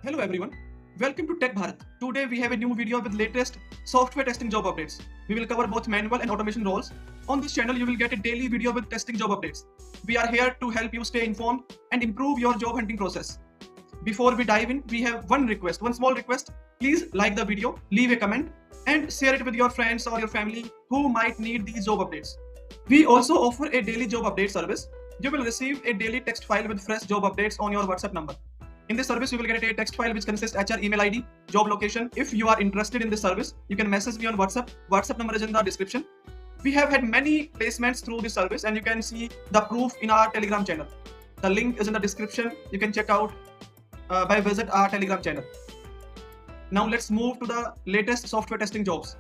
Hello everyone, welcome to Tech Bharat. Today we have a new video with latest software testing job updates. We will cover both manual and automation roles. On this channel you will get a daily video with testing job updates. We are here to help you stay informed and improve your job hunting process. Before we dive in, we have one small request. Please like the video, leave a comment and share it with your friends or your family who might need these job updates. We also offer a daily job update service. You will receive a daily text file with fresh job updates on your WhatsApp number. In this service, you will get a text file which consists HR email ID, job location. If you are interested in this service, you can message me on WhatsApp. WhatsApp number is in the description. We have had many placements through this service and you can see the proof in our Telegram channel. The link is in the description. You can check out by visit our Telegram channel. Now let's move to the latest software testing jobs.